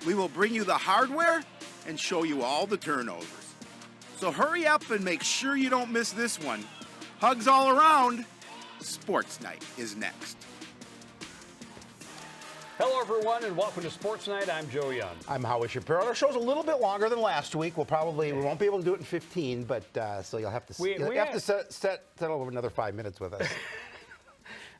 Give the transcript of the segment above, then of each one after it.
We will bring you the hardware and show you all the turnovers. So hurry up and make sure you don't miss this one. Hugs all around. Sports Night is next. Hello, everyone, and welcome to Sports Night. I'm Joe Young. I'm Howie Shapiro. Our show's a little bit longer than last week. We won't be able to do it in 15, but so you'll have to settle over another 5 minutes with us.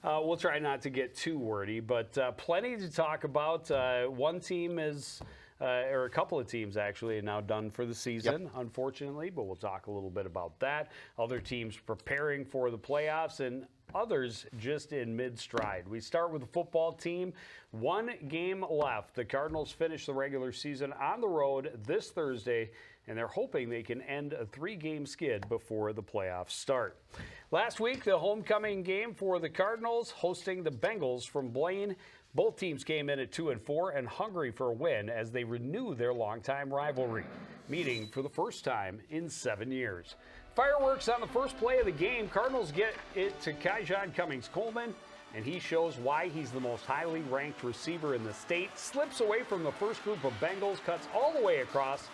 We'll try not to get too wordy, but plenty to talk about. One team is, or a couple of teams actually, are now done for the season, unfortunately, but we'll talk a little bit about that. Other teams preparing for the playoffs, and others just in mid-stride. We start with the football team. One game left. The Cardinals finish the regular season on the road this Thursday, and they're hoping they can end a 3-game skid before the playoffs start. Last week, the homecoming game for the Cardinals, hosting the Bengals from Blaine. Both teams came in at 2-4 and hungry for a win as they renew their longtime rivalry, meeting for the first time in 7 years. Fireworks on the first play of the game. Cardinals get it to Kaijon Cummings-Coleman, and he shows why he's the most highly ranked receiver in the state. Slips away from the first group of Bengals, cuts all the way across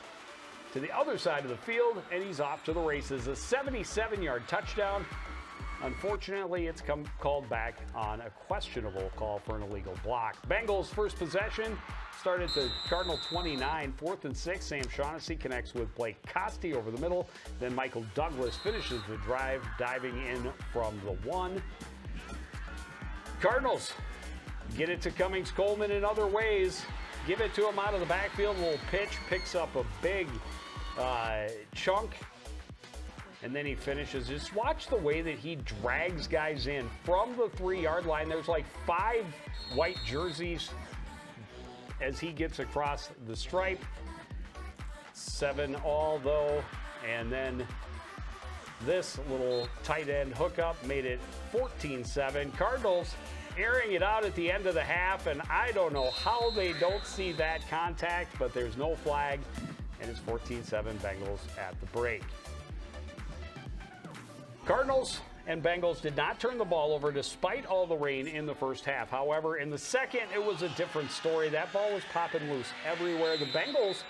to the other side of the field, and he's off to the races. A 77-yard touchdown. Unfortunately, it's called back on a questionable call for an illegal block. Bengals' first possession started at the Cardinal 29, 4th and 6. Sam Shaughnessy connects with Blake Costi over the middle. Then Michael Douglas finishes the drive, diving in from the 1. Cardinals get it to Cummings-Coleman in other ways. Give it to him out of the backfield. A little pitch, picks up a big chunk, and then he finishes. Just watch the way that he drags guys in from the 3-yard line. There's like 5 white jerseys as he gets across the stripe. 7 all, though, and then this little tight end hookup made it 14-7. Cardinals airing it out at the end of the half, and I don't know how they don't see that contact, but there's no flag, and it's 14-7 Bengals at the break. Cardinals and Bengals did not turn the ball over despite all the rain in the first half. However, in the second, it was a different story. That ball was popping loose everywhere. The Bengals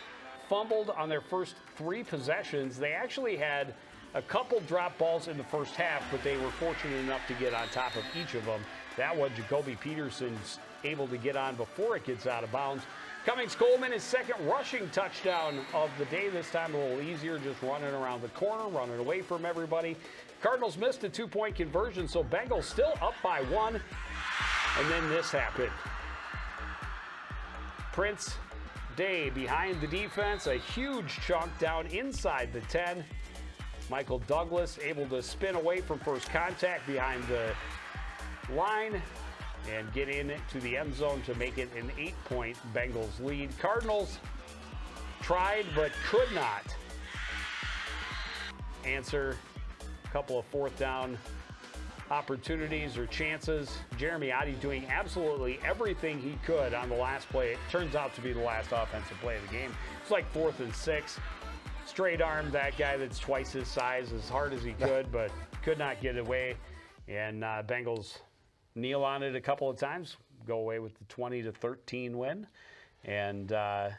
fumbled on their first 3 possessions. They actually had a couple drop balls in the first half, but they were fortunate enough to get on top of each of them. That one, Jacoby Peterson's able to get on before it gets out of bounds. Cummings-Coleman, his second rushing touchdown of the day. This time a little easier, just running around the corner, running away from everybody. Cardinals missed a 2-point conversion, so Bengals still up by 1. And then this happened. Prince Day behind the defense, a huge chunk down inside the 10. Michael Douglas able to spin away from first contact behind the line and get into the end zone to make it an 8-point Bengals lead. Cardinals tried but could not answer a couple of 4th down opportunities or chances. Jeremy Oddie doing absolutely everything he could on the last play. It turns out to be the last offensive play of the game. It's like 4th and 6. Straight armed that guy that's twice his size as hard as he could, but could not get away. And Bengals kneel on it a couple of times, go away with the 20-13 win. And it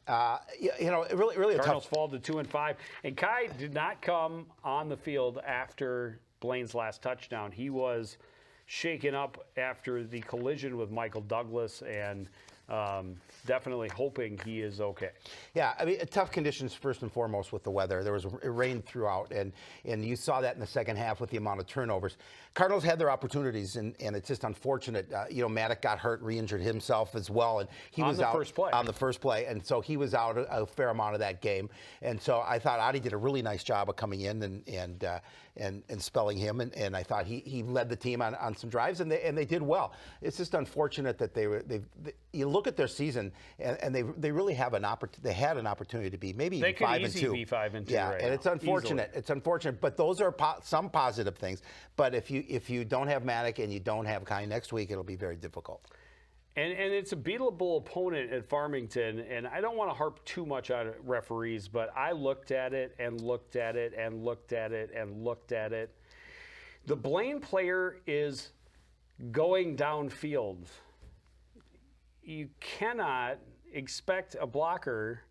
really Cardinals fall to 2-5. And Kai did not come on the field after Blaine's last touchdown. He was shaken up after the collision with Michael Douglas, and definitely hoping he is okay. Yeah, I mean, tough conditions first and foremost with the weather. It rained throughout, and you saw that in the second half with the amount of turnovers. Cardinals had their opportunities, and it's just unfortunate. Maddock got hurt, re-injured himself as well, and he was out on the first play, and so he was out a fair amount of that game. And so I thought Adi did a really nice job of coming in and spelling him, and I thought he led the team on some drives, and they did well. It's just unfortunate that you look at their season, and they really have they had an opportunity to be maybe 5-2. They could easily be 5-2. Yeah, right and now. it's unfortunate. Easily. It's unfortunate, but those are some positive things. But if you don't have Maddock and you don't have Kai next week, it'll be very difficult. And it's a beatable opponent at Farmington, and I don't want to harp too much on referees, but I looked at it and looked at it and looked at it and looked at it. The Blaine player is going downfield. You cannot, expect a blocker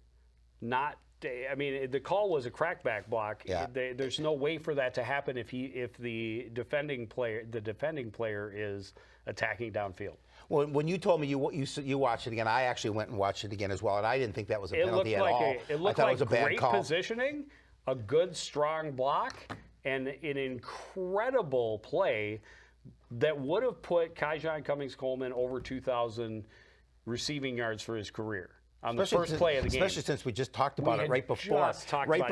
not. I mean, the call was a crackback block. Yeah. There's no way for that to happen if the defending player is attacking downfield. Well, when you told me you watched it again, I actually went and watched it again as well, and I didn't think that was a penalty at all. It looked I thought like it was a bad great call. positioning, a good strong block, and an incredible play that would have put Kaijon Cummings-Coleman over 2,000 receiving yards for his career on the first play of the game. Especially since we just talked about it right before.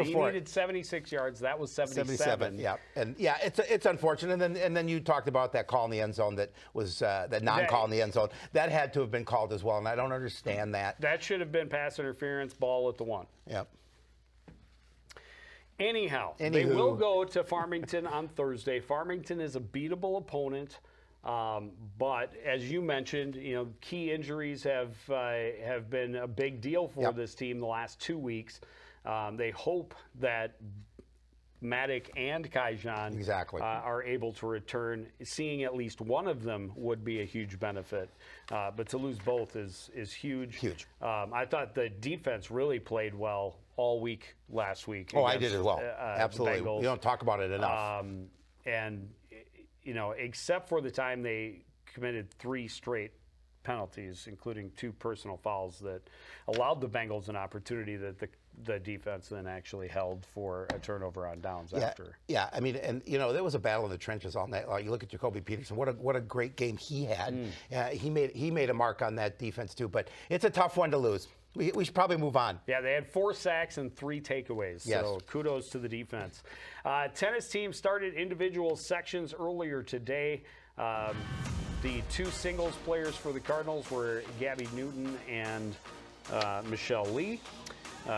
He needed 76 yards. That was 77. Yeah, and yeah, it's unfortunate. And then you talked about that call in the end zone that was that non-call in the end zone. That had to have been called as well, and I don't understand that. That should have been pass interference, ball at the 1. Yeah. Anyhow, they will go to Farmington on Thursday. Farmington is a beatable opponent, but as you mentioned, key injuries have been a big deal for this team the last 2 weeks. They hope that Maddock and Kaijon are able to return. Seeing at least one of them would be a huge benefit, but to lose both is huge. Huge. I thought the defense really played well all week last week. Oh, I did as well. Absolutely. Bengals. We don't talk about it enough. And except for the time they committed 3 straight penalties, including 2 personal fouls that allowed the Bengals an opportunity that the defense then actually held for a turnover on downs after. Yeah, I mean, and there was a battle in the trenches all night. You look at Jacoby Peterson. What a great game he had. He made a mark on that defense too. But it's a tough one to lose. We should probably move on. Yeah, they had 4 sacks and 3 takeaways. Yes. So kudos to the defense. Tennis team started individual sections earlier today. The 2 singles players for the Cardinals were Gabby Newton and Michelle Lee.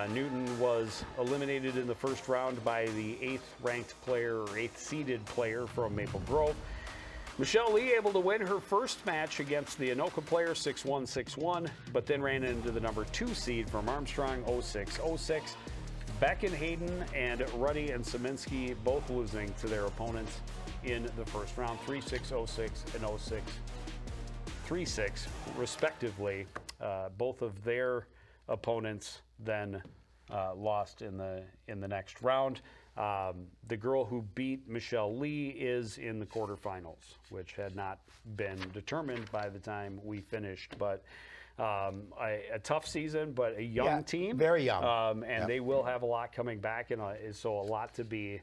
Newton was eliminated in the first round by the 8th-ranked player or 8th-seeded player from Maple Grove. Michelle Lee able to win her first match against the Anoka player 6-1, 6-1, but then ran into the number 2 seed from Armstrong 0-6, 0-6. Beck and Hayden and Ruddy and Saminsky both losing to their opponents in the first round 3-6, 0-6, and 0-6, 3-6, respectively. Both of their opponents then lost in the next round. The girl who beat Michelle Lee is in the quarterfinals, which had not been determined by the time we finished. But a tough season, but a young team. Very young. And they will have a lot coming back, and so a lot to be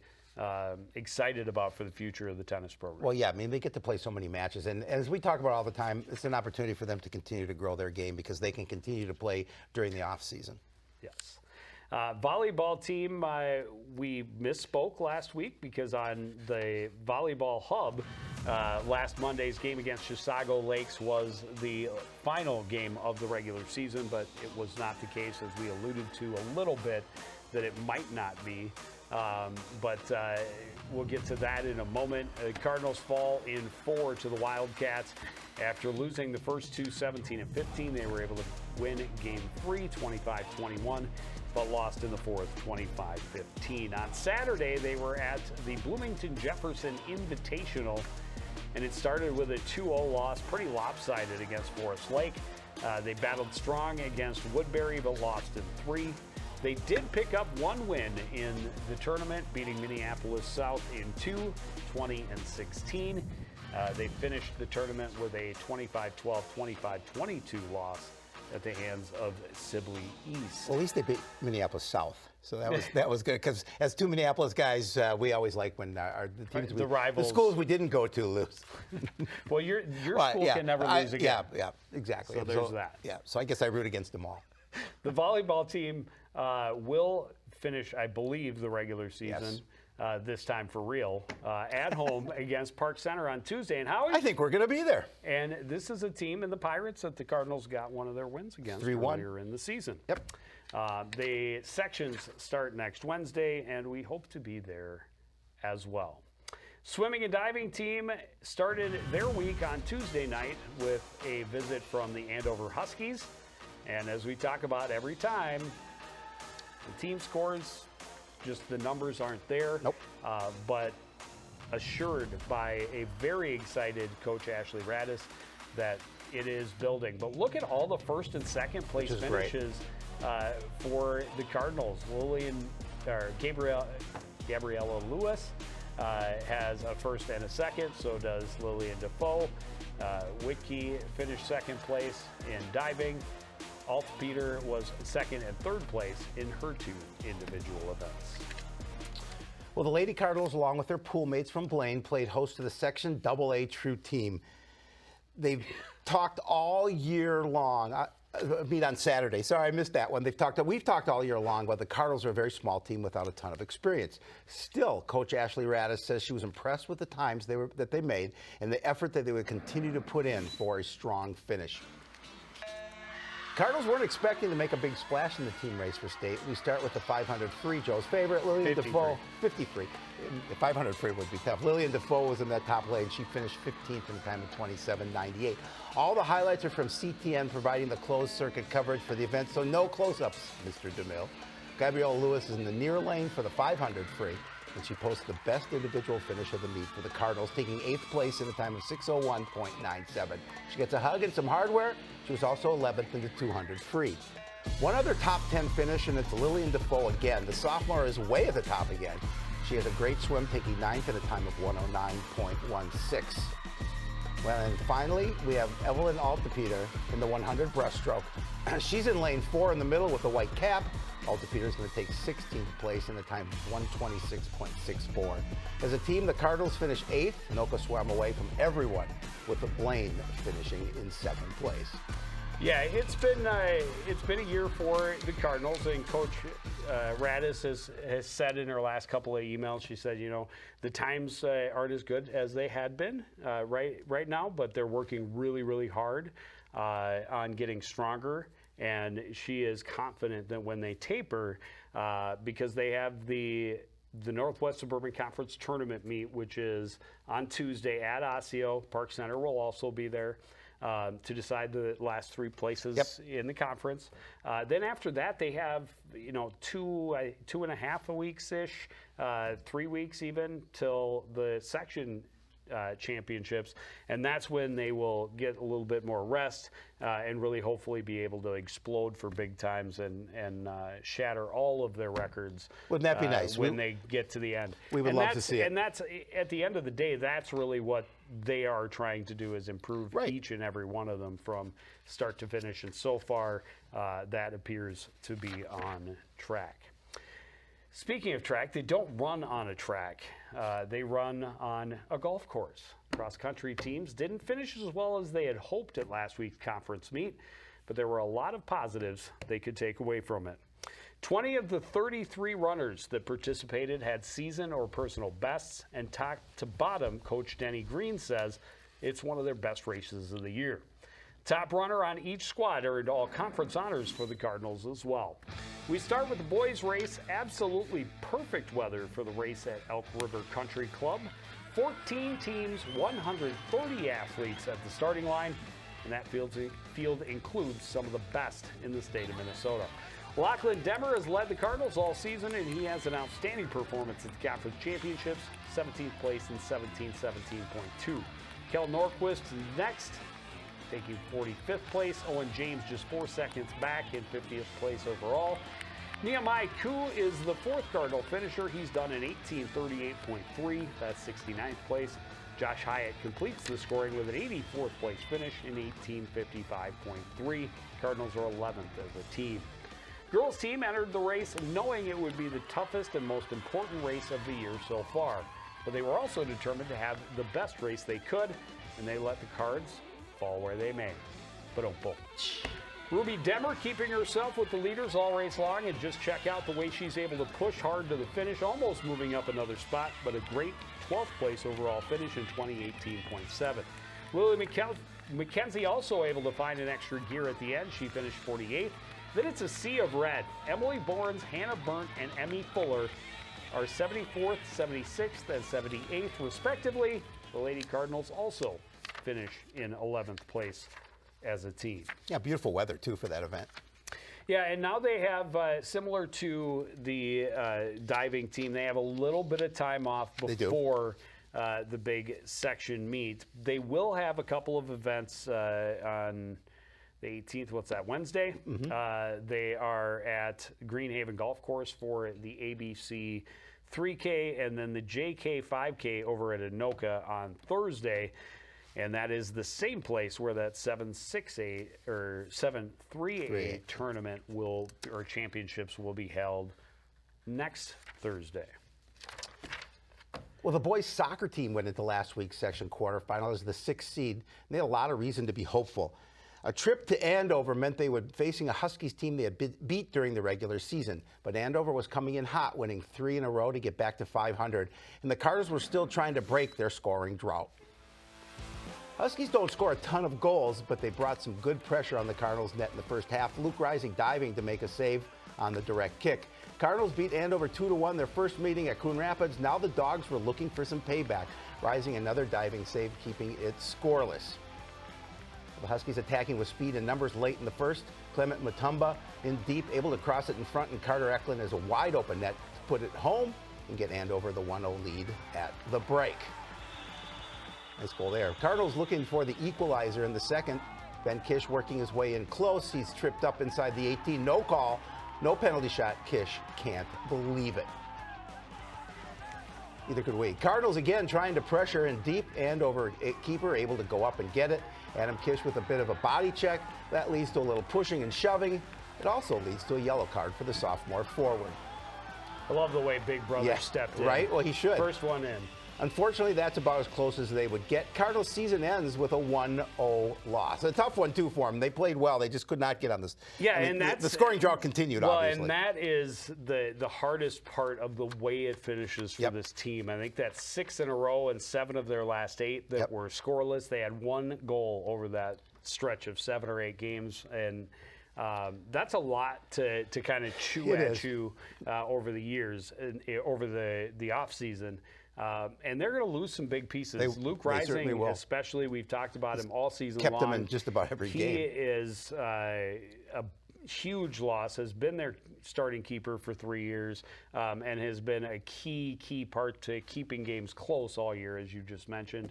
excited about for the future of the tennis program. Well, yeah, I mean, they get to play so many matches. And as we talk about all the time, it's an opportunity for them to continue to grow their game because they can continue to play during the off season. Yes. Volleyball team, we misspoke last week because on the Volleyball Hub, last Monday's game against Chisago Lakes was the final game of the regular season, but it was not the case, as we alluded to a little bit, that it might not be. But we'll get to that in a moment. The Cardinals fall in 4 to the Wildcats. After losing the first 2, 17 and 15, they were able to win game 3, 25-21, but lost in the 4th, 25-15. On Saturday, they were at the Bloomington Jefferson Invitational, and it started with a 2-0 loss, pretty lopsided against Forest Lake. They battled strong against Woodbury, but lost in 3. They did pick up 1 win in the tournament, beating Minneapolis South in 2, 20 and 16. They finished the tournament with a 25-12, 25-22 loss at the hands of Sibley East. Well, at least they beat Minneapolis South, so that was good. Because as 2 Minneapolis guys, we always like when the teams, the rivals, the schools we didn't go to lose. Well, your school can never lose again. Yeah, exactly. So there's that. Yeah, so I guess I root against them all. The volleyball team will finish, I believe, the regular season. This time for real, at home against Park Center on Tuesday. And Howie, I think we're going to be there. And this is a team in the Pirates that the Cardinals got one of their wins against 3-1 earlier in the season. Yep. The sections start next Wednesday, and we hope to be there as well. Swimming and diving team started their week on Tuesday night with a visit from the Andover Huskies. And as we talk about every time, the team scores, just the numbers aren't there. Nope. But assured by a very excited Coach Ashley Radis that it is building. But look at all the first and second place finishes for the Cardinals. Gabriella Lewis has a first and a second, so does Lillian Defoe. Whitkey finished second place in diving. Altpeter was second and third place in her 2 individual events. Well, the Lady Cardinals, along with their poolmates from Blaine, played host to the Section AA True Team. They've talked all year long. Meet on Saturday. Sorry, I missed that one. We've talked all year long, but the Cardinals are a very small team without a ton of experience. Still, Coach Ashley Radis says she was impressed with the times that they made and the effort that they would continue to put in for a strong finish. Cardinals weren't expecting to make a big splash in the team race for state. We start with the 500 free, Joe's favorite, Lillian Defoe, 53. The 500 free would be tough. Lillian Defoe was in that top lane. She finished 15th in a time of 27.98. All the highlights are from CTN providing the closed circuit coverage for the event, so no close-ups, Mr. DeMille. Gabrielle Lewis is in the near lane for the 500 free, and she posted the best individual finish of the meet for the Cardinals, taking 8th place in a time of 6:01.97. She gets a hug and some hardware. She was also 11th in the 200 free. One other top 10 finish, and it's Lillian Defoe again. The sophomore is way at the top again. She has a great swim, taking 9th in a time of 109.16. Well, and finally, we have Evelyn Altepeter in the 100 breaststroke. She's in lane 4 in the middle with the white cap. Altepeter is going to take 16th place in a time of 126.64. As a team, the Cardinals finished 8th. Noka swam away from everyone, with the Blaine finishing in 2nd place. Yeah, it's been a year for the Cardinals, and Coach Radis has said in her last couple of emails, she said, you know, the times aren't as good as they had been right now, but they're working really, really hard on getting stronger. And she is confident that when they taper, because they have the Northwest Suburban Conference tournament meet, which is on Tuesday at Osseo. Park Center will also be there to decide the last 3 places in the conference. Then after that, they have, you know, 2.5 weeks-ish, 3 weeks even, till the section championships, and that's when they will get a little bit more rest and really hopefully be able to explode for big times and shatter all of their records. Wouldn't that be nice? When they get to the end. We would love to see it. And that's, at the end of the day, that's really what they are trying to do, is improve each and every one of them from start to finish, and so far that appears to be on track. Speaking of track, they don't run on a track. They run on a golf course. Cross-country teams didn't finish as well as they had hoped at last week's conference meet, but there were a lot of positives they could take away from it. 20 of the 33 runners that participated had season or personal bests, and top to bottom, Coach Denny Green says it's one of their best races of the year. Top runner on each squad earned all conference honors for the Cardinals as well. We start with the boys' race. Absolutely perfect weather for the race at Elk River Country Club. 14 teams, 130 athletes at the starting line, and that field includes some of the best in the state of Minnesota. Lachlan Demmer has led the Cardinals all season, and he has an outstanding performance at the conference championships, 17th place in 17.2. Kel Norquist next, taking 45th place. Owen James just 4 seconds back in 50th place overall. Nehemiah Koo is the 4th Cardinal finisher. He's done an 18:38.3. That's 69th place. Josh Hyatt completes the scoring with an 84th place finish in 18:55.3. Cardinals are 11th as a team. Girls team entered the race knowing it would be the toughest and most important race of the year so far. But they were also determined to have the best race they could, and they let the cards fall where they may. Ba-dum-bum. Ruby Demmer keeping herself with the leaders all race long, and just check out the way she's able to push hard to the finish, almost moving up another spot, but a great 12th place overall finish in 2018.7. Lily McKenzie also able to find an extra gear at the end. She finished 48th. Then it's a sea of red. Emily Borns, Hannah Burnt, and Emmy Fuller are 74th, 76th, and 78th, respectively. The Lady Cardinals also finish in 11th place as a team. Yeah, beautiful weather, too, for that event. Yeah, and now they have, similar to the diving team, they have a little bit of time off before the big section meet. They will have a couple of events on the 18th. What's that, Wednesday? They are at Greenhaven Golf Course for the ABC 3K and then the JK 5K over at Anoka on Thursday. And that is the same place where that 7-6-8 or 7-3-8 tournament or championships will be held next Thursday. Well, the boys soccer team went into last week's section quarterfinal as the 6th seed, and they had a lot of reason to be hopeful. A trip to Andover meant they would be facing a Huskies team they had beat during the regular season, but Andover was coming in hot, winning 3 in a row to get back to 500, and the Cardinals were still trying to break their scoring drought. Huskies don't score a ton of goals, but they brought some good pressure on the Cardinals' net in the first half. Luke Rising diving to make a save on the direct kick. Cardinals beat Andover 2-1 their first meeting at Coon Rapids. Now the Dogs were looking for some payback. Rising another diving save, keeping it scoreless. The Huskies attacking with speed and numbers late in the first. Clement Mutumba in deep, able to cross it in front, and Carter Eklund has a wide open net to put it home and get Andover the 1-0 lead at the break. Nice goal there. Cardinals looking for the equalizer in the second. Ben Kish working his way in close. He's tripped up inside the 18. No call, no penalty shot. Kish can't believe it. Neither could we. Cardinals again trying to pressure in deep. Andover keeper able to go up and get it. Adam Kish with a bit of a body check. That leads to a little pushing and shoving. It also leads to a yellow card for the sophomore forward. I love the way Big Brother stepped in. Right? Well, he should. First one in. Unfortunately, that's about as close as they would get. Cardinals' season ends with a 1-0 loss. A tough one, too, for them. They played well. They just could not get on this. Yeah, and that's... The scoring drought continued, obviously. Well, and that is the hardest part of the way it finishes for this team. I think that's 6 in a row and 7 of their last 8 that were scoreless. They had 1 goal over that stretch of 7 or 8 games, and that's a lot to kind of chew at you over the years, over the offseason. And they're going to lose some big pieces. Luke Rising, especially, we've talked about him all season long. Kept him in just about every game. He is a huge loss, has been their starting keeper for 3 years, and has been a key part to keeping games close all year, as you just mentioned.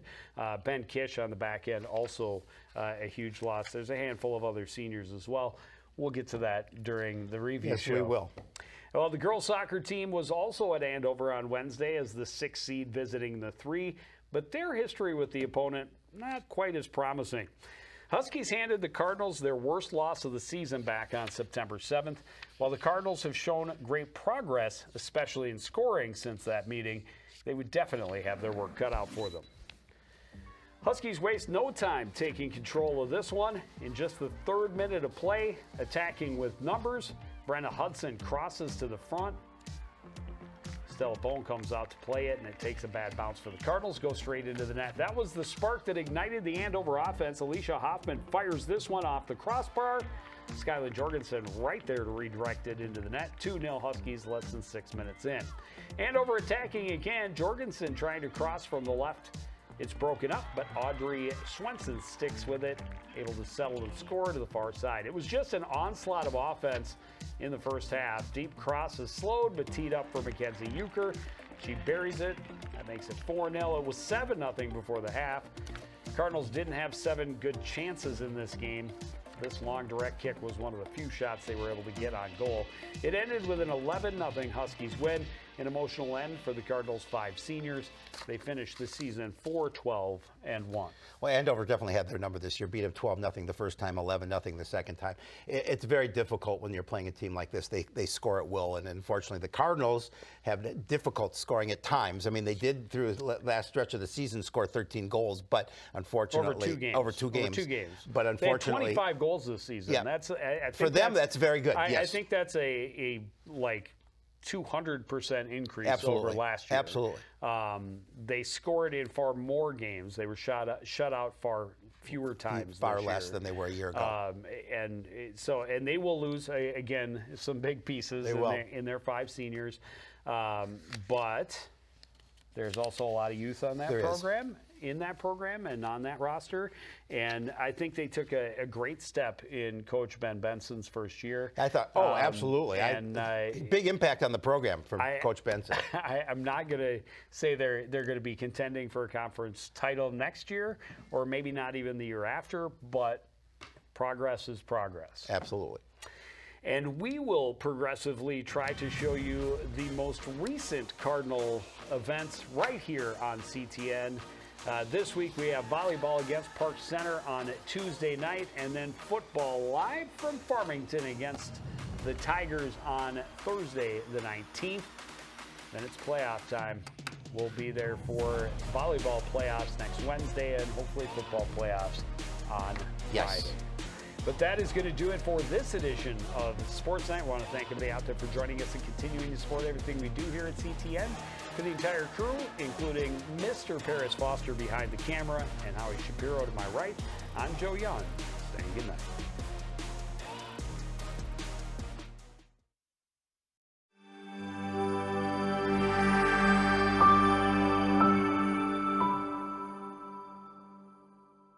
Ben Kish on the back end, also a huge loss. There's a handful of other seniors as well. We'll get to that during the review show. Yes, we will. Well, the girls soccer team was also at Andover on Wednesday as the 6th seed visiting the 3, but their history with the opponent not quite as promising. Huskies handed the Cardinals their worst loss of the season back on September 7th. While the Cardinals have shown great progress, especially in scoring since that meeting, they would definitely have their work cut out for them. Huskies waste no time taking control of this one. In just the 3rd minute of play, attacking with numbers, Brenna Hudson crosses to the front. Stella Bone comes out to play it, and it takes a bad bounce for the Cardinals, go straight into the net. That was the spark that ignited the Andover offense. Alicia Hoffman fires this one off the crossbar. Skylar Jorgensen right there to redirect it into the net. 2-0 Huskies less than 6 minutes in. Andover attacking again. Jorgensen trying to cross from the left. It's broken up, but Audrey Swenson sticks with it, able to settle the score to the far side. It was just an onslaught of offense in the first half. Deep cross is slowed, but teed up for Mackenzie Euchre. She buries it. That makes it 4-0. It was 7-0 before the half. Cardinals didn't have 7 good chances in this game. This long direct kick was one of the few shots they were able to get on goal. It ended with an 11-0 Huskies win, an emotional end for the Cardinals' 5 seniors. They finished the season 4-12-1. Well, Andover definitely had their number this year. Beat them 12-0 the first time, 11-0 the second time. It's very difficult when you're playing a team like this. They score at will, and unfortunately the Cardinals have difficult scoring at times. I mean, they did through the last stretch of the season score 13 goals, but unfortunately over two games. But unfortunately, they had 25 goals this season. Yeah. That's I think for them. That's very good. Yes. I think that's a 200% increase over last year. Absolutely. They scored in far more games. They were shut out far fewer times. Far less than they were a year ago. And they will lose again some big pieces in their 5 seniors. But there's also a lot of youth on that program. in that program and on that roster. And I think they took a great step in Coach Ben Benson's first year. I thought, absolutely. And big impact on the program from Coach Benson. I'm not going to say they're going to be contending for a conference title next year, or maybe not even the year after, but progress is progress. Absolutely. And we will progressively try to show you the most recent Cardinal events right here on CTN. This week we have volleyball against Park Center on Tuesday night, and then football live from Farmington against the Tigers on Thursday the 19th. Then it's playoff time. We'll be there for volleyball playoffs next Wednesday, and hopefully football playoffs on Friday. But that is going to do it for this edition of Sports Night. I want to thank everybody out there for joining us and continuing to support everything we do here at CTN. For the entire crew, including Mr. Paris Foster behind the camera and Howie Shapiro to my right, I'm Joe Young saying good night.